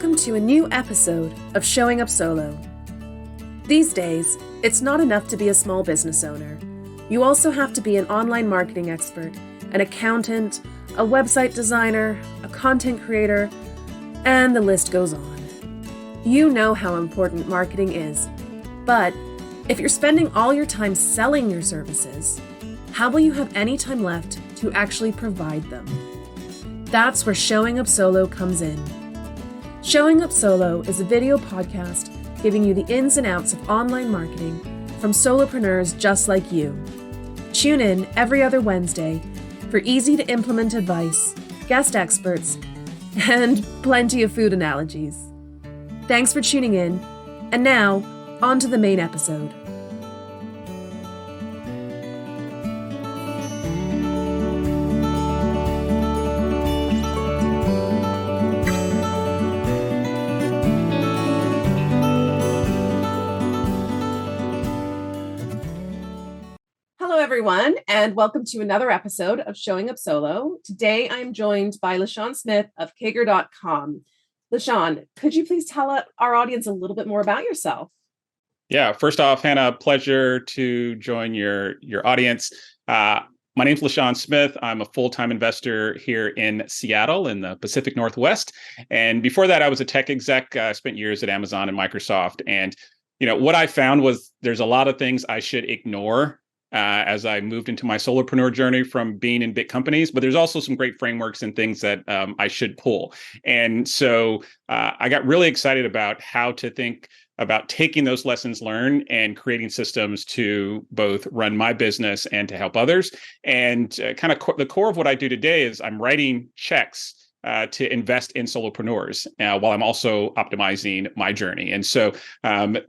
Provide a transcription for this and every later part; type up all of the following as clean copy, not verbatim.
welcome to a new episode of Showing Up Solo. These days, it's not enough to be a small business owner. You also have to be an online marketing expert, an accountant, a website designer, a content creator, and the list goes on. You know how important marketing is, but if you're spending all your time selling your services, how will you have any time left to actually provide them? That's where Showing Up Solo comes in. Showing Up Solo is a video podcast giving you the ins and outs of online marketing from solopreneurs just like you. Tune in every other Wednesday for easy-to-implement advice, guest experts, and plenty of food analogies. Thanks for tuning in, and now, on to the main episode. Hello, everyone, and welcome to another episode of Showing Up Solo. Today, I'm joined by LaSean Smith of CAGR.com. LaSean, could you please tell our audience a little bit more about yourself? Yeah, first off, Hannah, pleasure to join your audience. My name's LaSean Smith. I'm a full-time investor here in Seattle in the Pacific Northwest. And before that, I was a tech exec. I spent years at Amazon and Microsoft. And what I found was there's a lot of things I should ignore as I moved into my solopreneur journey from being in big companies, but there's also some great frameworks and things that I should pull. And so I got really excited about how to think about taking those lessons learned and creating systems to both run my business and to help others. And the core of what I do today is I'm writing checks to invest in solopreneurs while I'm also optimizing my journey. And so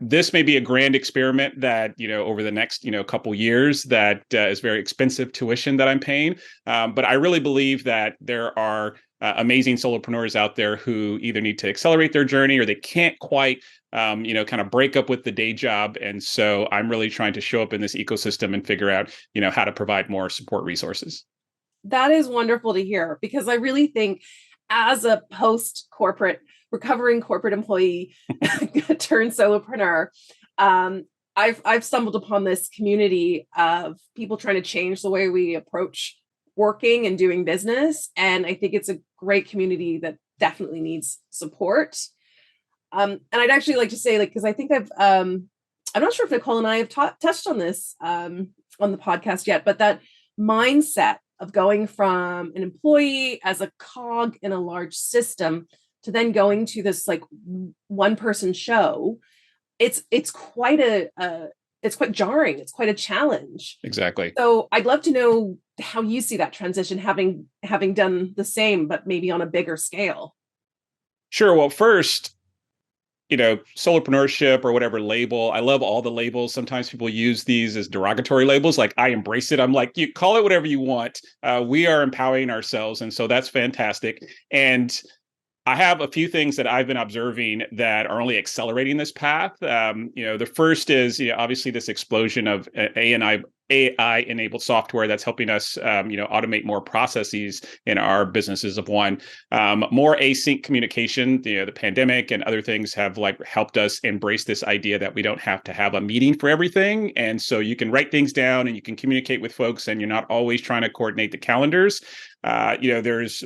this may be a grand experiment that, over the next, couple years that is very expensive tuition that I'm paying. But I really believe that there are amazing solopreneurs out there who either need to accelerate their journey or they can't quite break up with the day job. And so I'm really trying to show up in this ecosystem and figure out, how to provide more support resources. That is wonderful to hear, because I really think as a recovering corporate employee turned solopreneur, I've stumbled upon this community of people trying to change the way we approach working and doing business. And I think it's a great community that definitely needs support. And I'd actually like to say, because I think I'm not sure if Nicole and I have touched on this on the podcast yet, but that mindset of going from an employee as a cog in a large system to then going to this one person show, it's quite jarring. It's quite a challenge. Exactly. So I'd love to know how you see that transition, having done the same, but maybe on a bigger scale. Sure. Well, first, solopreneurship or whatever label. I love all the labels. Sometimes people use these as derogatory labels. I embrace it. I'm like, you call it whatever you want. We are empowering ourselves. And so that's fantastic. And I have a few things that I've been observing that are only accelerating this path. The first is, obviously this explosion of AI-enabled software that's helping us, automate more processes in our businesses of one. More async communication. The pandemic and other things have helped us embrace this idea that we don't have to have a meeting for everything. And so you can write things down and you can communicate with folks and you're not always trying to coordinate the calendars. There's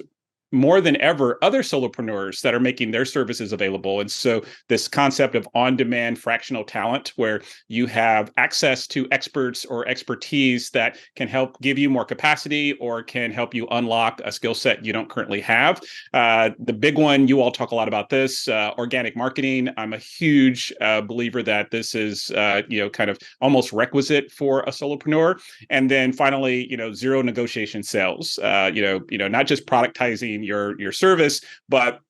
more than ever other solopreneurs that are making their services available. And so this concept of on-demand fractional talent, where you have access to experts or expertise that can help give you more capacity or can help you unlock a skill set you don't currently have. The big one, you all talk a lot about this, organic marketing. I'm a huge believer that this is, kind of almost requisite for a solopreneur. And then finally, zero negotiation sales, not just productizing your service, but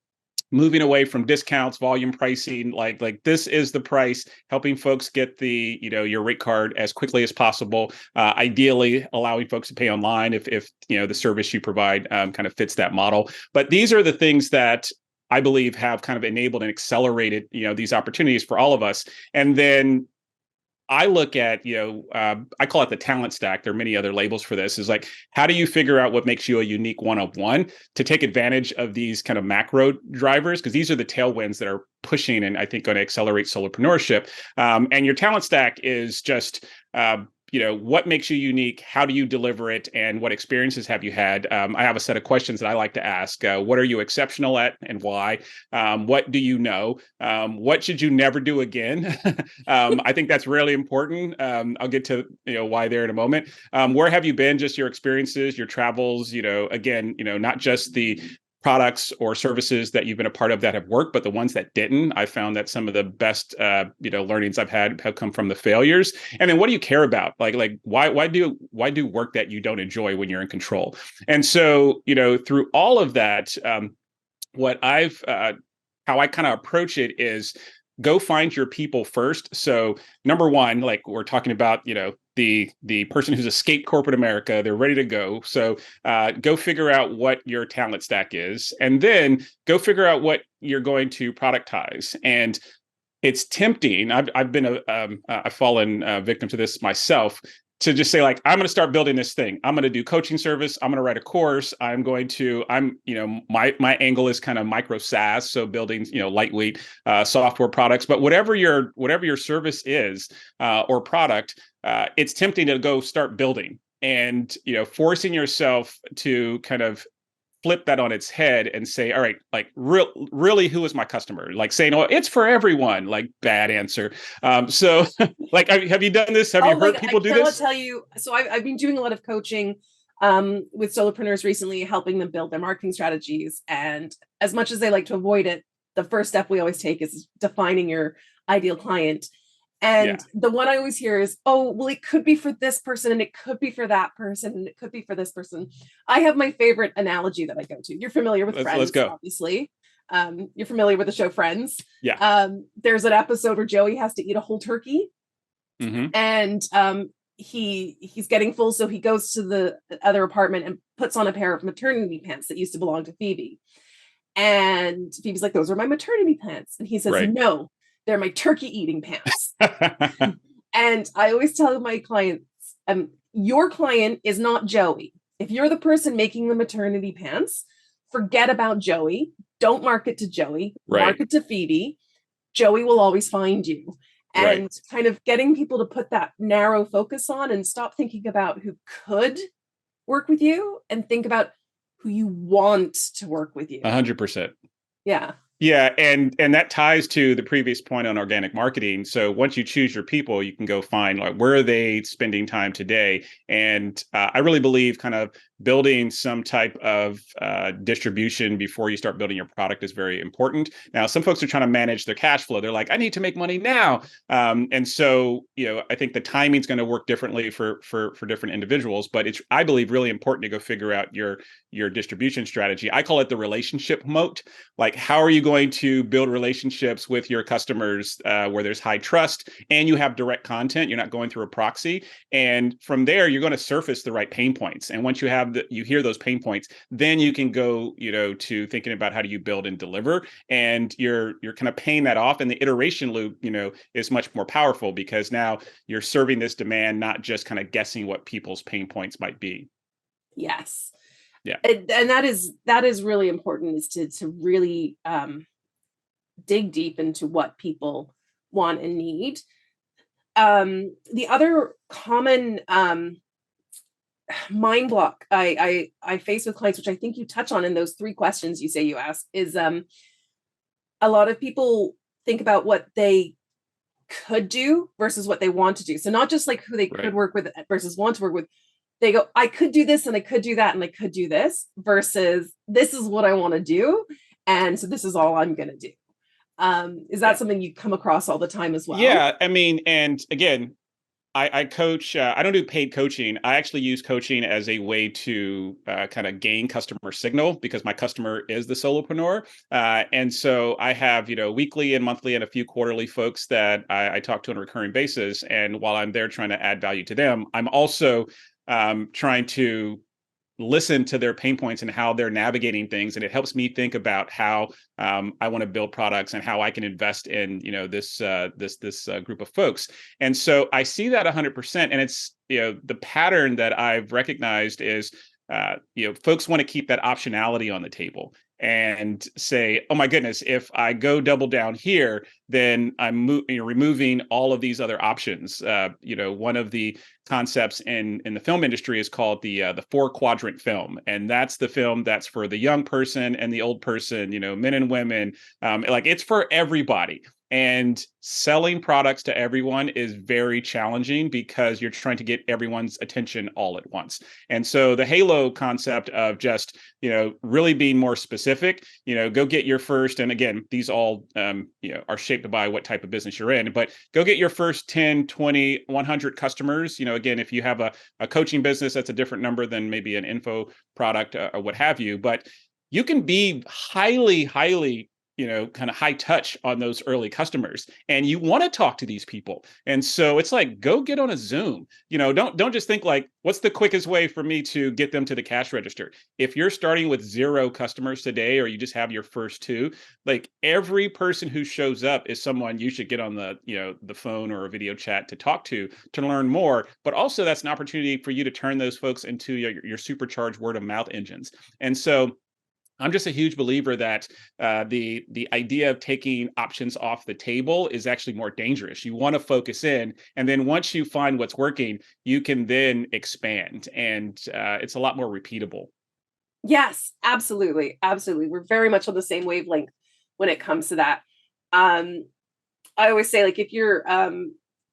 moving away from discounts, volume pricing, like this is the price, helping folks get the, your rate card as quickly as possible, ideally allowing folks to pay online if the service you provide kind of fits that model. But these are the things that I believe have kind of enabled and accelerated, these opportunities for all of us. And then I look at, I call it the talent stack. There are many other labels for this. Is like, how do you figure out what makes you a unique one of one to take advantage of these kind of macro drivers? Because these are the tailwinds that are pushing and I think going to accelerate solopreneurship. And your talent stack is just, what makes you unique? How do you deliver it? And what experiences have you had? I have a set of questions that I like to ask. What are you exceptional at and why? What do you know? What should you never do again? I think that's really important. I'll get to why there in a moment. Where have you been? Just your experiences, your travels. Again, not just the products or services that you've been a part of that have worked, but the ones that didn't. I found that some of the best learnings I've had have come from the failures. And then what do you care about? Like why do work that you don't enjoy when you're in control? And so through all of that, what I've how I kind of approach it is go find your people first. So number one, like we're talking about, the person who's escaped corporate America, they're ready to go. So go figure out what your talent stack is, and then go figure out what you're going to productize. And it's tempting. I've been a fallen victim to this myself, to just say like, I'm going to start building this thing. I'm going to do coaching service. I'm going to write a course. My angle is kind of micro SaaS. So building, lightweight software products, but whatever your service is or product, it's tempting to go start building and, forcing yourself to kind of flip that on its head and say, all right, like really, who is my customer? Like saying, oh, it's for everyone. Like bad answer. So like, have you done this? Have you heard people do this? I cannot tell you. So I've been doing a lot of coaching with solopreneurs recently, helping them build their marketing strategies. And as much as they like to avoid it, the first step we always take is defining your ideal client. And the one I always hear is, oh, well, it could be for this person and it could be for that person and it could be for this person. I have my favorite analogy that I go to. You're familiar with Friends, obviously. You're familiar with the show Friends. Yeah. There's an episode where Joey has to eat a whole turkey. Mm-hmm. And he's getting full. So he goes to the other apartment and puts on a pair of maternity pants that used to belong to Phoebe. And Phoebe's like, those are my maternity pants. And he says, no, they're my turkey eating pants. And I always tell my clients, your client is not Joey. If you're the person making the maternity pants, forget about Joey. Don't market to Joey. Market to Phoebe. Joey will always find you. And kind of getting people to put that narrow focus on and stop thinking about who could work with you and think about who you want to work with you. 100%. Yeah. Yeah, and that ties to the previous point on organic marketing. So once you choose your people, you can go find like where are they spending time today. And I really believe kind of building some type of distribution before you start building your product is very important. Now, some folks are trying to manage their cash flow. They're like, I need to make money now, and so I think the timing is going to work differently for different individuals. But it's, I believe, really important to go figure out your distribution strategy. I call it the relationship moat. Like, how are you going to build relationships with your customers where there's high trust and you have direct content? You're not going through a proxy, and from there you're going to surface the right pain points. And once you have you hear those pain points, then you can go to thinking about how do you build and deliver, and you're kind of paying that off. And the iteration loop is much more powerful because now you're serving this demand, not just kind of guessing what people's pain points might be. Yes. Yeah. And that is really important, is to really dig deep into what people want and need. The other common mind block I face with clients, which I think you touch on in those 3 questions you say you ask, is a lot of people think about what they could do versus what they want to do. So not just like who they could work with versus want to work with. They go, I could do this and I could do that and I could do this, versus this is what I want to do. And so this is all I'm going to do. Is that something you come across all the time as well? Yeah. I mean, and again, I coach, I don't do paid coaching. I actually use coaching as a way to kind of gain customer signal, because my customer is the solopreneur. And so I have, weekly and monthly and a few quarterly folks that I talk to on a recurring basis. And while I'm there trying to add value to them, I'm also trying to listen to their pain points and how they're navigating things, and it helps me think about how I want to build products and how I can invest in this group of folks. And so I see that 100%, and it's the pattern that I've recognized is folks want to keep that optionality on the table and say, oh my goodness, if I go double down here, then I'm removing all of these other options. One of the concepts in the film industry is called the 4-quadrant film, and that's the film that's for the young person and the old person, men and women. Like it's for everybody. And selling products to everyone is very challenging because you're trying to get everyone's attention all at once. And so the Halo concept of just, really being more specific, go get your first, and again, these all, are shaped by what type of business you're in, but go get your first 10, 20, 100 customers. Again, if you have a coaching business, that's a different number than maybe an info product or what have you, but you can be highly, kind of high touch on those early customers, and you want to talk to these people. And so it's like, go get on a Zoom. Don't just think like, what's the quickest way for me to get them to the cash register? If you're starting with 0 customers today, or you just have your first 2, like every person who shows up is someone you should get on the phone or a video chat to talk to learn more. But also that's an opportunity for you to turn those folks into your supercharged word of mouth engines. And so I'm just a huge believer that the idea of taking options off the table is actually more dangerous. You want to focus in, and then once you find what's working, you can then expand, and it's a lot more repeatable. Yes, absolutely. Absolutely. We're very much on the same wavelength when it comes to that. I always say, like, if you're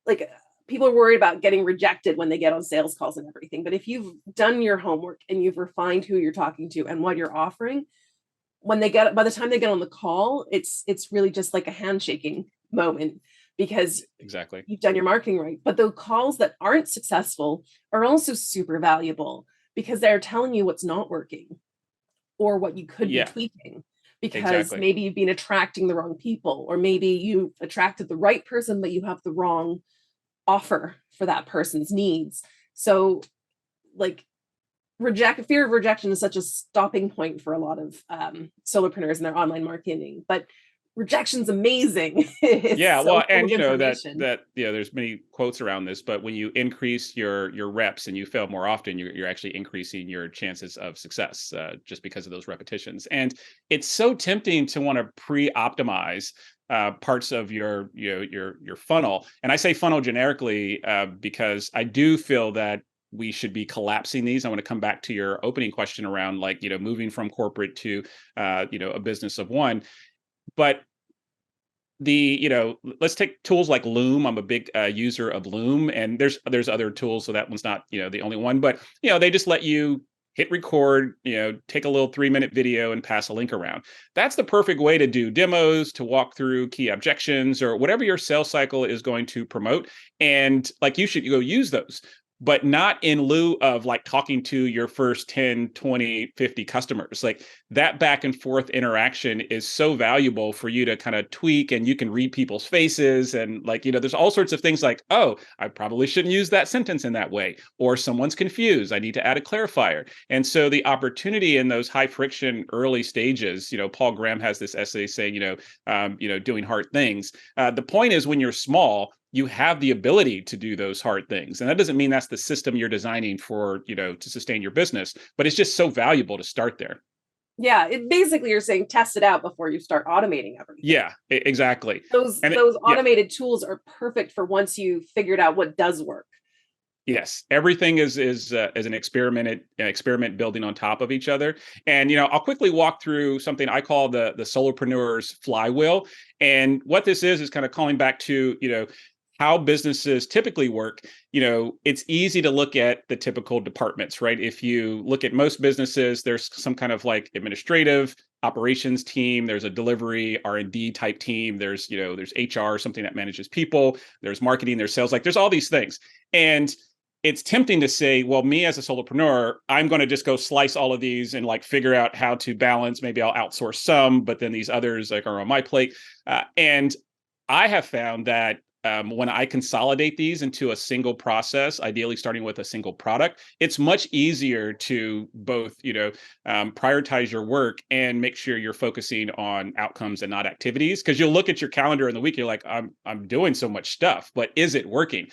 like, people are worried about getting rejected when they get on sales calls and everything. But if you've done your homework and you've refined who you're talking to and what you're offering, by the time they get on the call, it's really just like a handshaking moment, because Exactly. you've done your marketing right. But the calls that aren't successful are also super valuable, because they're telling you what's not working or what you could be tweaking, because exactly. maybe you've been attracting the wrong people, or maybe you've attracted the right person, but you have the wrong offer for that person's needs. So like, fear of rejection is such a stopping point for a lot of solopreneurs in their online marketing, but rejection's amazing. Yeah, well, and that there's many quotes around this, but when you increase your reps and you fail more often, you're actually increasing your chances of success just because of those repetitions. And it's so tempting to want to pre-optimize parts of your funnel. And I say funnel generically because I do feel that we should be collapsing these. I want to come back to your opening question around moving from corporate to a business of one. But let's take tools like Loom. I'm a big user of Loom, and there's other tools, so that one's not the only one. But they just let you hit record, take a little 3-minute video and pass a link around. That's the perfect way to do demos, to walk through key objections, or whatever your sales cycle is going to promote. And like, you should go use those, but not in lieu of like talking to your first 10, 20, 50 customers. Like, that back and forth interaction is so valuable for you to kind of tweak, and you can read people's faces. And there's all sorts of things like, oh, I probably shouldn't use that sentence in that way, or someone's confused, I need to add a clarifier. And so the opportunity in those high friction early stages, Paul Graham has this essay saying, doing hard things. The point is, when you're small, you have the ability to do those hard things. And that doesn't mean that's the system you're designing for, to sustain your business, but it's just so valuable to start there. Yeah, basically you're saying test it out before you start automating everything. Yeah, exactly. Those automated tools are perfect for once you've figured out what does work. Yes, everything is an experiment building on top of each other. And I'll quickly walk through something I call the solopreneurs flywheel. And what this is kind of calling back to how businesses typically work. It's easy to look at the typical departments, right? If you look at most businesses, there's some kind of like administrative operations team, there's a delivery R&D type team, there's HR, something that manages people, there's marketing, there's sales, like there's all these things. And it's tempting to say, well, me as a solopreneur, I'm going to just go slice all of these and like figure out how to balance. Maybe I'll outsource some, but then these others like are on my plate. And I have found that when I consolidate these into a single process, ideally starting with a single product, it's much easier to both, prioritize your work and make sure you're focusing on outcomes and not activities. Because you'll look at your calendar in the week, you're like, I'm doing so much stuff, but is it working?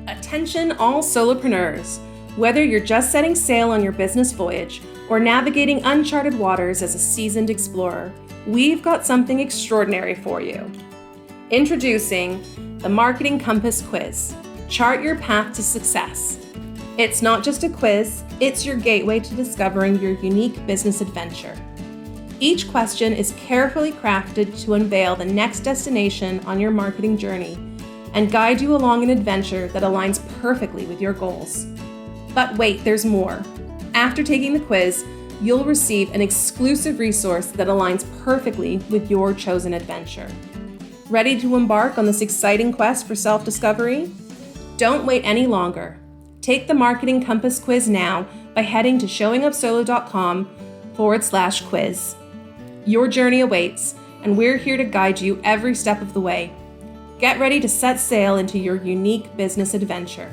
Attention all solopreneurs. Whether you're just setting sail on your business voyage or navigating uncharted waters as a seasoned explorer, we've got something extraordinary for you. Introducing the Marketing Compass Quiz. Chart your path to success. It's not just a quiz, it's your gateway to discovering your unique business adventure. Each question is carefully crafted to unveil the next destination on your marketing journey and guide you along an adventure that aligns perfectly with your goals. But wait, there's more. After taking the quiz, you'll receive an exclusive resource that aligns perfectly with your chosen adventure. Ready to embark on this exciting quest for self-discovery? Don't wait any longer. Take the Marketing Compass Quiz now by heading to showingupsolo.com/quiz. Your journey awaits, and we're here to guide you every step of the way. Get ready to set sail into your unique business adventure.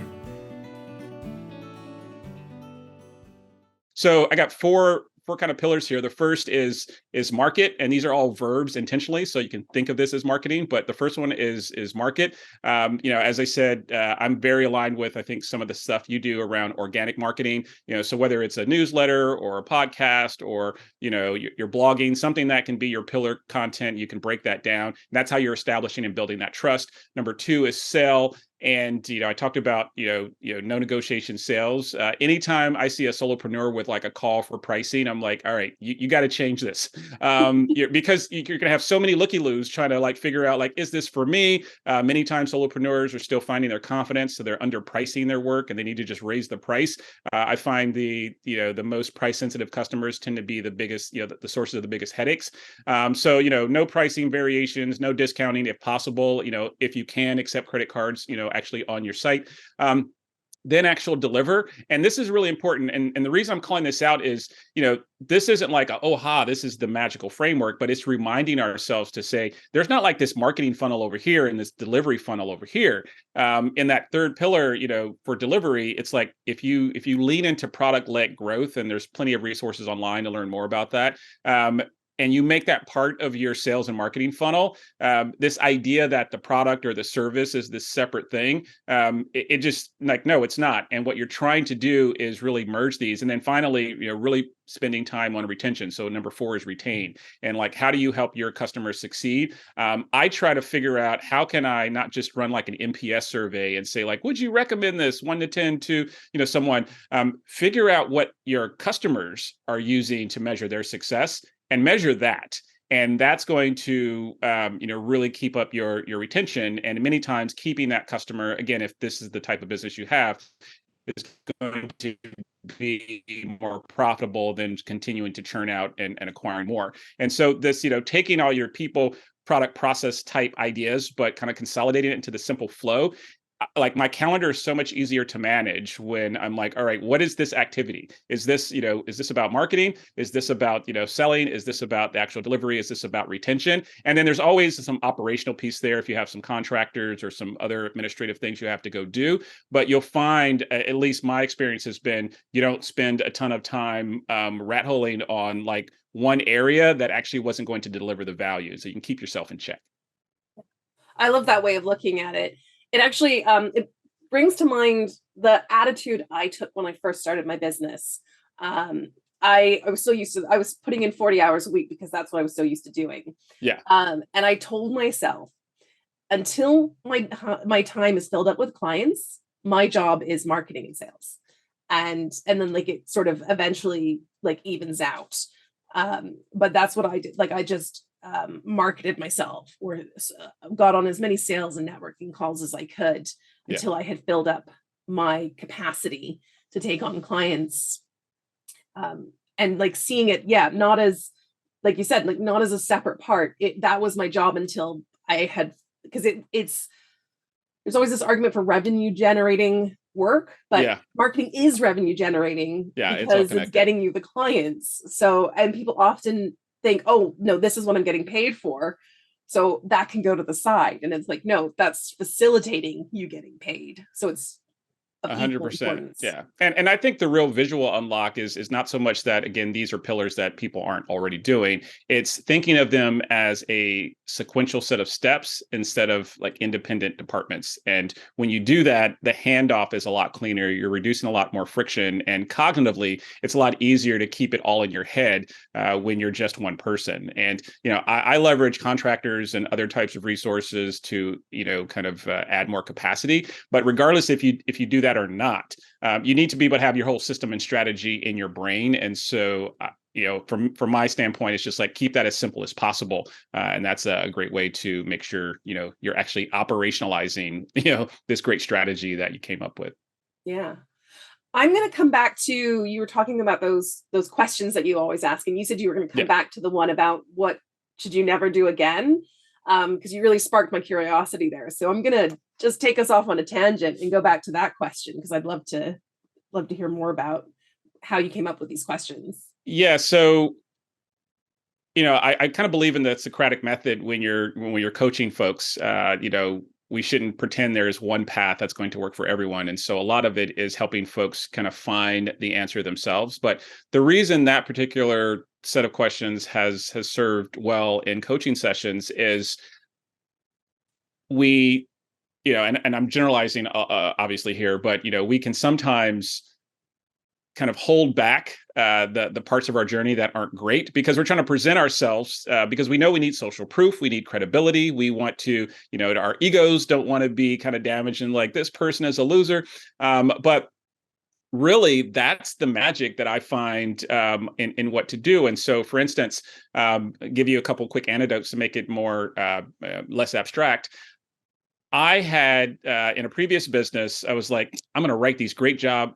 So I got four kind of pillars here. The first is market, and these are all verbs intentionally, so you can think of this as marketing. But the first one is market. As I said, I'm very aligned with, I think, some of the stuff you do around organic marketing. So whether it's a newsletter or a podcast or you're blogging, something that can be your pillar content, you can break that down. And that's how you're establishing and building that trust. Number two is sell. And, I talked about, no negotiation sales. Anytime I see a solopreneur with like a call for pricing, I'm like, all right, you got to change this. Because you're going to have so many looky-loos trying to like figure out, like, is this for me? Many times solopreneurs are still finding their confidence, so they're underpricing their work and they need to just raise the price. I find the most price sensitive customers tend to be the biggest, the sources of the biggest headaches. So, no pricing variations, no discounting if possible, if you can accept credit cards, actually on your site. Then actual deliver. And this is really important. And the reason I'm calling this out is, this isn't like, this is the magical framework, but it's reminding ourselves to say, there's not like this marketing funnel over here and this delivery funnel over here. In that third pillar, for delivery, it's like, if you lean into product-led growth, and there's plenty of resources online to learn more about that, and you make that part of your sales and marketing funnel, this idea that the product or the service is this separate thing, it just like, no, it's not. And what you're trying to do is really merge these. And then finally, really spending time on retention. So number 4 is retain. And like, how do you help your customers succeed? I try to figure out, how can I not just run like an NPS survey and say like, would you recommend this 1 to 10 to, someone? Figure out what your customers are using to measure their success and measure that. And that's going to, really keep up your retention. And many times keeping that customer, again, if this is the type of business you have, is going to be more profitable than continuing to churn out and acquiring more. And so this, taking all your people, product, process type ideas, but kind of consolidating it into the simple flow. Like, my calendar is so much easier to manage when I'm like, all right, what is this activity? Is this, is this about marketing? Is this about, selling? Is this about the actual delivery? Is this about retention? And then there's always some operational piece there if you have some contractors or some other administrative things you have to go do. But you'll find, at least my experience has been, you don't spend a ton of time rat holing on like one area that actually wasn't going to deliver the value. So you can keep yourself in check. I love that way of looking at it. It actually, it brings to mind the attitude I took when I first started my business. I was so used to, I was putting in 40 hours a week because that's what I was so used to doing. Yeah. And I told myself, until my time is filled up with clients, my job is marketing and sales. And then like it sort of eventually like evens out. But that's what I did. Like, I just marketed myself, or got on as many sales and networking calls as I could until I had filled up my capacity to take on clients. And like seeing it, not as, like you said, like not as a separate part. That was my job until I had, because there's always this argument for revenue generating work, but marketing is revenue generating because it's getting you the clients. So, and people often think, oh no, this is what I'm getting paid for. So that can go to the side. And it's like, no, that's facilitating you getting paid. So it's of equal 100%. importance. Yeah. And I think the real visual unlock is not so much that, again, these are pillars that people aren't already doing. It's thinking of them as a sequential set of steps instead of like independent departments. And when you do that, the handoff is a lot cleaner. You're reducing a lot more friction, and cognitively, it's a lot easier to keep it all in your head when you're just one person. And, I leverage contractors and other types of resources to, kind of add more capacity. But regardless, if you do that or not, you need to be able to have your whole system and strategy in your brain. And so, from my standpoint, it's just like keep that as simple as possible, and that's a great way to make sure you're actually operationalizing this great strategy that you came up with. Yeah. I'm going to come back to, you were talking about those questions that you always ask, and you said you were going to come back to the one about what should you never do again, because you really sparked my curiosity there. So I'm going to just take us off on a tangent and go back to that question, because I'd love to hear more about how you came up with these questions. Yeah. So, I kind of believe in the Socratic method when you're coaching folks. We shouldn't pretend there is one path that's going to work for everyone. And so a lot of it is helping folks kind of find the answer themselves. But the reason that particular set of questions has served well in coaching sessions is we, and I'm generalizing obviously here, but we can sometimes kind of hold back the parts of our journey that aren't great because we're trying to present ourselves because we know we need social proof, we need credibility, we want to, our egos don't want to be kind of damaged and like this person is a loser, but really that's the magic that I find in what to do. And so, for instance, give you a couple quick anecdotes to make it more less abstract. I had in a previous business, I was like, I'm going to write these great job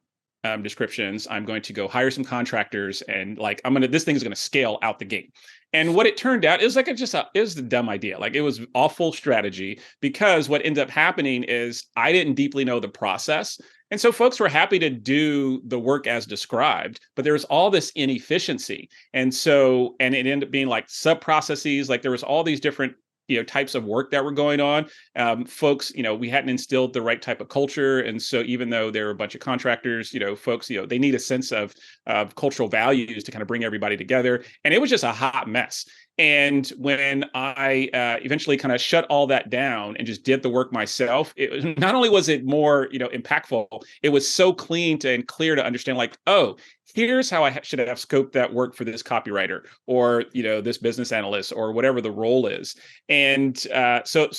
descriptions. I'm going to go hire some contractors, and like this thing is going to scale out the gate. And what it turned out, it was like it was a dumb idea. Like it was awful strategy, because what ended up happening is I didn't deeply know the process. And so folks were happy to do the work as described, but there was all this inefficiency. And it ended up being like sub processes. Like there was all these different types of work that were going on. Folks, we hadn't instilled the right type of culture. And so even though there were a bunch of contractors, folks, they need a sense of cultural values to kind of bring everybody together. And it was just a hot mess. And when I eventually kind of shut all that down and just did the work myself, not only was it more, impactful, it was so clean and clear to understand like, oh, here's how I should have scoped that work for this copywriter or, this business analyst or whatever the role is. And so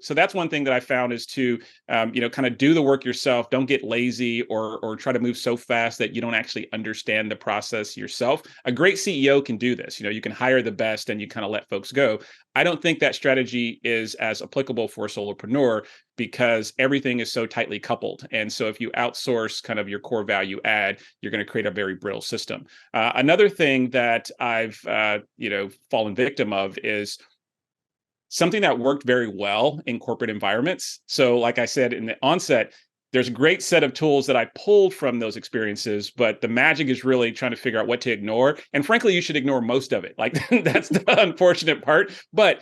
that's one thing that I found is to, kind of do the work yourself. Don't get lazy or try to move so fast that you don't actually understand the process yourself. A great CEO can do this. You can hire the best and you kind of let folks go. I don't think that strategy is as applicable for a solopreneur because everything is so tightly coupled. And so if you outsource kind of your core value add, you're going to create a very brittle system. Another thing that I've, fallen victim of is something that worked very well in corporate environments. So like I said in the onset, there's a great set of tools that I pulled from those experiences, but the magic is really trying to figure out what to ignore. And frankly, you should ignore most of it. Like that's the unfortunate part. But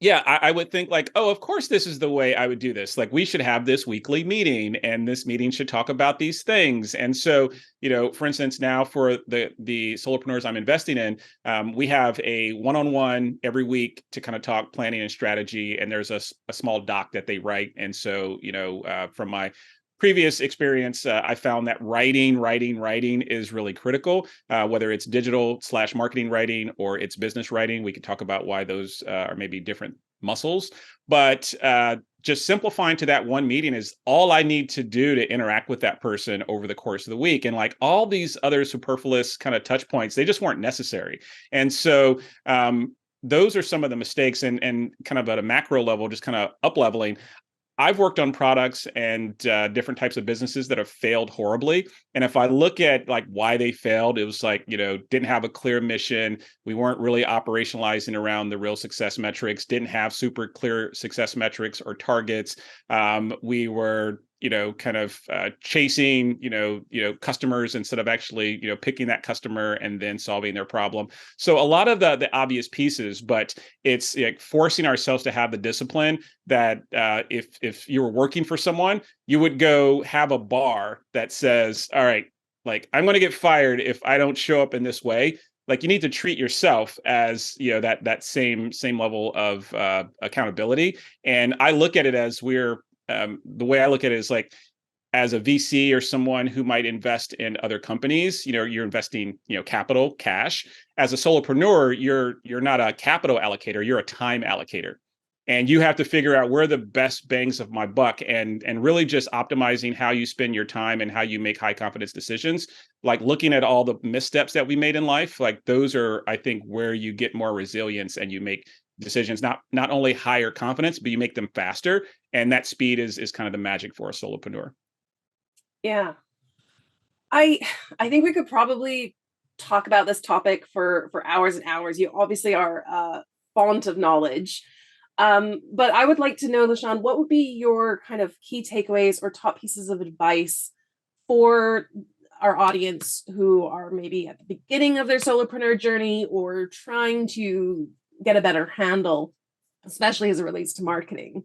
yeah, I would think like, oh, of course, this is the way I would do this. Like we should have this weekly meeting and this meeting should talk about these things. And so, for instance, now for the solopreneurs I'm investing in, we have a one-on-one every week to kind of talk planning and strategy. And there's a small doc that they write. And so, from my previous experience, I found that writing is really critical, whether it's digital/marketing writing or it's business writing. We could talk about why those are maybe different muscles, but just simplifying to that one meeting is all I need to do to interact with that person over the course of the week. And like all these other superfluous kind of touch points, they just weren't necessary. And so those are some of the mistakes and kind of at a macro level, just kind of up leveling. I've worked on products and different types of businesses that have failed horribly. And if I look at like why they failed, it was like, didn't have a clear mission. We weren't really operationalizing around the real success metrics, didn't have super clear success metrics or targets. We were kind of chasing, customers instead of actually, picking that customer and then solving their problem. So a lot of the obvious pieces, but it's like forcing ourselves to have the discipline that if you were working for someone, you would go have a bar that says, all right, like I'm going to get fired if I don't show up in this way. Like you need to treat yourself as that same level of accountability. And I look at it as the way I look at it is like as a VC or someone who might invest in other companies, you're investing, capital, cash. As a solopreneur, you're not a capital allocator, you're a time allocator. And you have to figure out where the best bangs of my buck and really just optimizing how you spend your time and how you make high confidence decisions. Like looking at all the missteps that we made in life, like those are, I think, where you get more resilience and you make decisions, not only higher confidence, but you make them faster. And that speed is kind of the magic for a solopreneur. Yeah. I think we could probably talk about this topic for hours and hours. You obviously are a font of knowledge. But I would like to know, LaSean, what would be your kind of key takeaways or top pieces of advice for our audience who are maybe at the beginning of their solopreneur journey or trying to get a better handle, especially as it relates to marketing?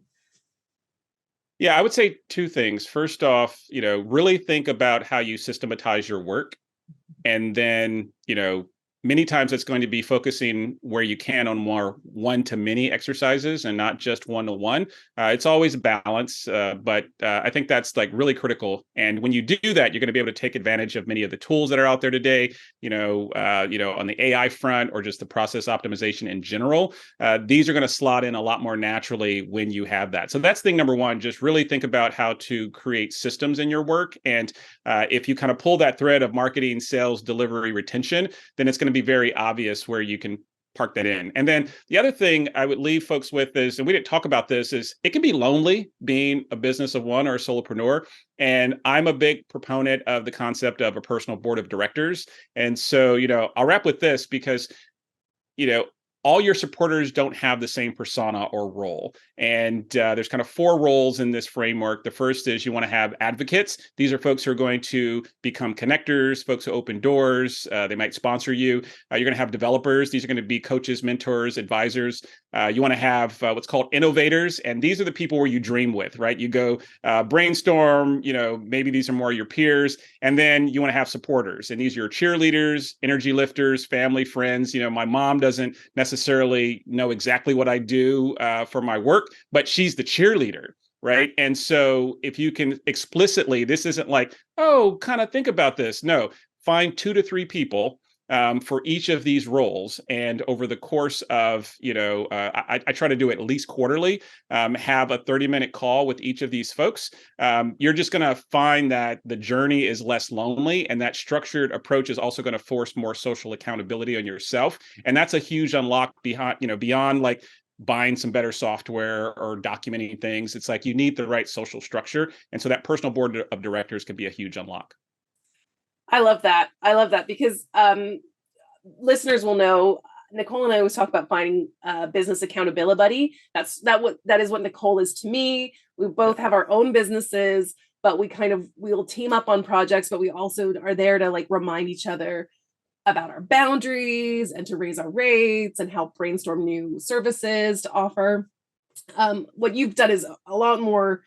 Yeah, I would say two things. First off, really think about how you systematize your work. And then, many times it's going to be focusing where you can on more one-to-many exercises and not just one-to-one. It's always a balance, but I think that's like really critical. And when you do that, you're going to be able to take advantage of many of the tools that are out there today, on the AI front or just the process optimization in general. These are going to slot in a lot more naturally when you have that. So that's thing number one, just really think about how to create systems in your work. And if you kind of pull that thread of marketing, sales, delivery, retention, then it's going to be very obvious where you can park that in. And then the other thing I would leave folks with is, and we didn't talk about this, is it can be lonely being a business of one or a solopreneur. And I'm a big proponent of the concept of a personal board of directors. And so, I'll wrap with this because, all your supporters don't have the same persona or role. And there's kind of 4 roles in this framework. The first is you want to have advocates. These are folks who are going to become connectors, folks who open doors. They might sponsor you. You're going to have developers. These are going to be coaches, mentors, advisors. You want to have what's called innovators. And these are the people where you dream with, right? You go brainstorm, maybe these are more your peers. And then you want to have supporters. And these are your cheerleaders, energy lifters, family, friends. My mom doesn't necessarily know exactly what I do for my work, but she's the cheerleader, right? And so if you can explicitly, this isn't like, oh, kind of think about this. No, find 2 to 3 people for each of these roles. And over the course of, I try to do it at least quarterly, have a 30-minute call with each of these folks. You're just going to find that the journey is less lonely, and that structured approach is also going to force more social accountability on yourself. And that's a huge unlock beyond like buying some better software or documenting things. It's like you need the right social structure. And so that personal board of directors can be a huge unlock. I love that. Because listeners will know Nicole and I always talk about finding a business accountability buddy. That is what Nicole is to me. We both have our own businesses, but we'll team up on projects, but we also are there to like remind each other about our boundaries and to raise our rates and help brainstorm new services to offer. What you've done is a lot more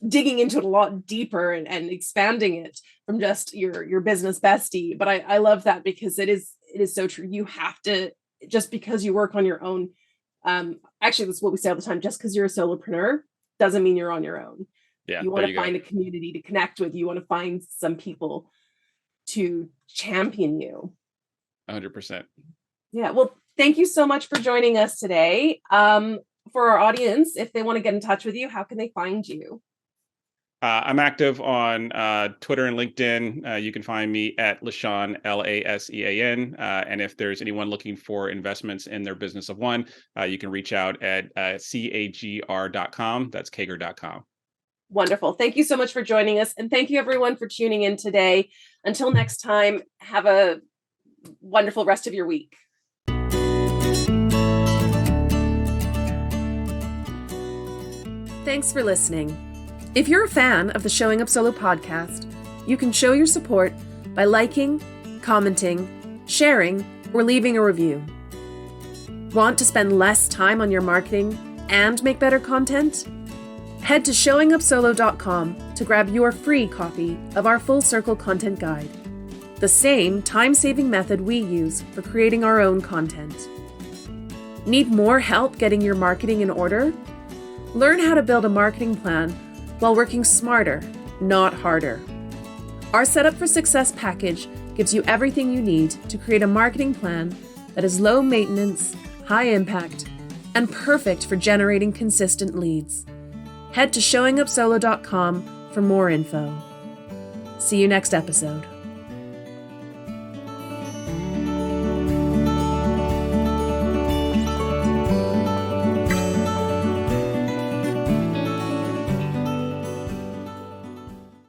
digging into it a lot deeper and expanding it from just your business bestie. But I love that because it is so true. You have to, just because you work on your own, actually that's what we say all the time, just because you're a solopreneur doesn't mean you're on your own. Yeah, you want to find a community to connect with. You want to find some people to champion you. 100%. Yeah. Well, thank you so much for joining us today. For our audience, if they want to get in touch with you, how can they find you? I'm active on Twitter and LinkedIn. You can find me at LaSean, LaSean. And if there's anyone looking for investments in their business of one, you can reach out at CAGR.com. That's CAGR.com. Wonderful. Thank you so much for joining us. And thank you everyone for tuning in today. Until next time, have a wonderful rest of your week. Thanks for listening. If you're a fan of the Showing Up Solo podcast, you can show your support by liking, commenting, sharing, or leaving a review. Want to spend less time on your marketing and make better content? Head to showingupsolo.com to grab your free copy of our Full Circle Content Guide, the same time-saving method we use for creating our own content. Need more help getting your marketing in order? Learn how to build a marketing plan while working smarter, not harder. Our Setup for Success package gives you everything you need to create a marketing plan that is low maintenance, high impact, and perfect for generating consistent leads. Head to showingupsolo.com for more info. See you next episode.